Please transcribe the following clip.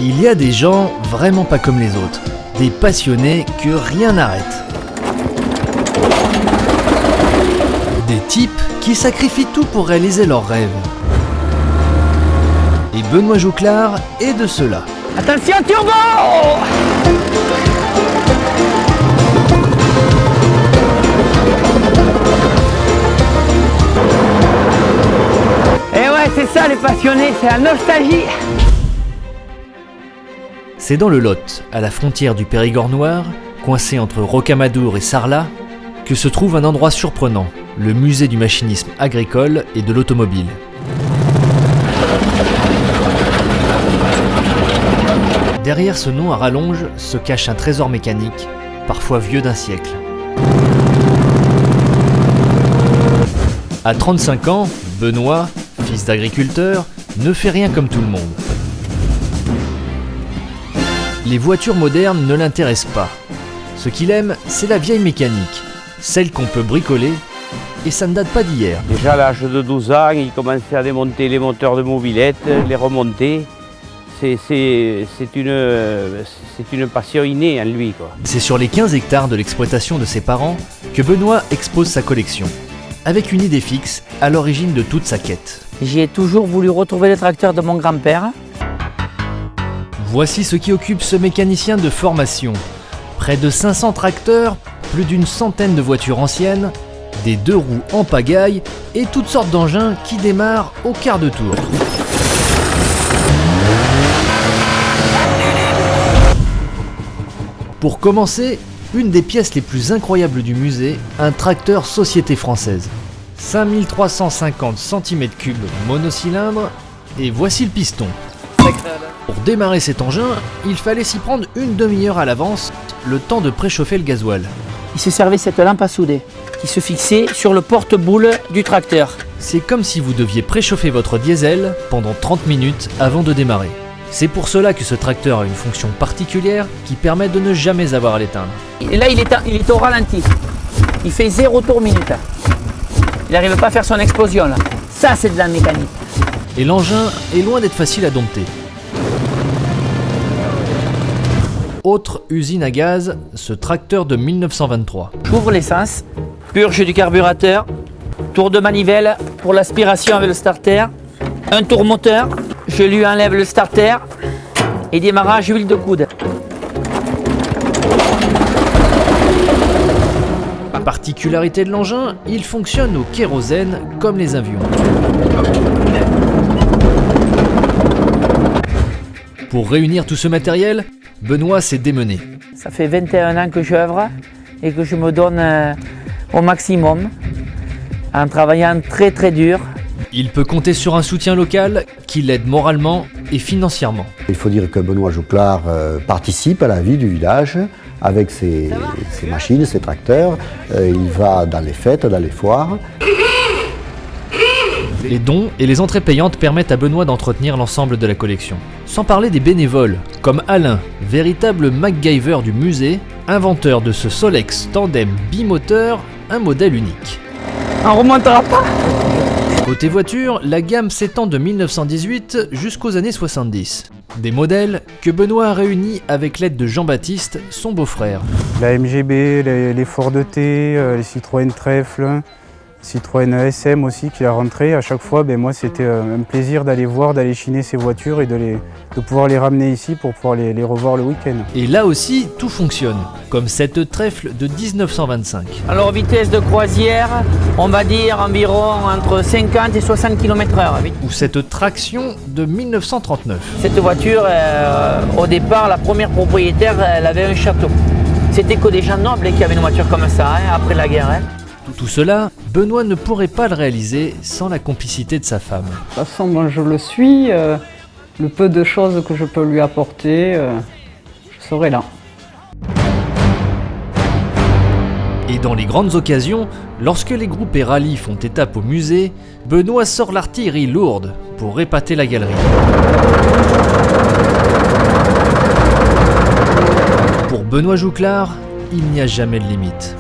Il y a des gens vraiment pas comme les autres, des passionnés que rien n'arrête. Des types qui sacrifient tout pour réaliser leurs rêves. Et Benoît Jouclard est de ceux-là. Attention, turbo! Et ouais, c'est ça les passionnés, c'est la nostalgie. C'est dans le Lot, à la frontière du Périgord noir, coincé entre Rocamadour et Sarlat, que se trouve un endroit surprenant, le musée du machinisme agricole et de l'automobile. Derrière ce nom à rallonge se cache un trésor mécanique, parfois vieux d'un siècle. À 35 ans, Benoît, fils d'agriculteur, ne fait rien comme tout le monde. Les voitures modernes ne l'intéressent pas. Ce qu'il aime, c'est la vieille mécanique, celle qu'on peut bricoler, et ça ne date pas d'hier. Déjà à l'âge de 12 ans, il commençait à démonter les moteurs de mobilette, les remonter. C'est une passion innée en lui, quoi. C'est sur les 15 hectares de l'exploitation de ses parents que Benoît expose sa collection, avec une idée fixe à l'origine de toute sa quête. J'ai toujours voulu retrouver le tracteur de mon grand-père. Voici ce qui occupe ce mécanicien de formation. Près de 500 tracteurs, plus d'une centaine de voitures anciennes, des deux roues en pagaille et toutes sortes d'engins qui démarrent au quart de tour. Pour commencer, une des pièces les plus incroyables du musée, un tracteur Société Française. 5350 cm3 monocylindre, et voici le piston. Pour démarrer cet engin, il fallait s'y prendre une demi-heure à l'avance, le temps de préchauffer le gasoil. Il se servait cette lampe à souder qui se fixait sur le porte-boule du tracteur. C'est comme si vous deviez préchauffer votre diesel pendant 30 minutes avant de démarrer. C'est pour cela que ce tracteur a une fonction particulière qui permet de ne jamais avoir à l'éteindre. Et là, il est au ralenti. Il fait 0 tour minute. Il n'arrive pas à faire son explosion là. Ça, c'est de la mécanique. Et l'engin est loin d'être facile à dompter. Autre usine à gaz, ce tracteur de 1923. J'ouvre l'essence, purge du carburateur, tour de manivelle pour l'aspiration avec le starter, un tour moteur, je lui enlève le starter et démarrage huile de coude. Particularité de l'engin, il fonctionne au kérosène comme les avions. Pour réunir tout ce matériel, Benoît s'est démené. Ça fait 21 ans que j'œuvre et que je me donne au maximum en travaillant très très dur. Il peut compter sur un soutien local qui l'aide moralement et financièrement. Il faut dire que Benoît Jouclard participe à la vie du village avec ses machines, ses tracteurs. Il va dans les fêtes, dans les foires. Les dons et les entrées payantes permettent à Benoît d'entretenir l'ensemble de la collection. Sans parler des bénévoles, comme Alain, véritable MacGyver du musée, inventeur de ce Solex tandem bimoteur, un modèle unique. On remontera pas. Côté voiture, la gamme s'étend de 1918 jusqu'aux années 70. Des modèles que Benoît a réunis avec l'aide de Jean-Baptiste, son beau-frère. La MGB, les Ford T, les Citroën Trèfle, Citroën SM aussi qui a rentré. À chaque fois, moi c'était un plaisir d'aller voir, d'aller chiner ces voitures et de pouvoir les ramener ici pour pouvoir les revoir le week-end. Et là aussi, tout fonctionne, comme cette trèfle de 1925. Alors vitesse de croisière, on va dire environ entre 50 et 60 km/h. Ou cette traction de 1939. Cette voiture, au départ, la première propriétaire, elle avait un château. C'était que des gens nobles qui avaient une voiture comme ça, après la guerre. Tout cela, Benoît ne pourrait pas le réaliser sans la complicité de sa femme. De toute façon, moi je le suis, le peu de choses que je peux lui apporter, je serai là. Et dans les grandes occasions, lorsque les groupes et rallyes font étape au musée, Benoît sort l'artillerie lourde pour épater la galerie. Pour Benoît Jouclard, il n'y a jamais de limite.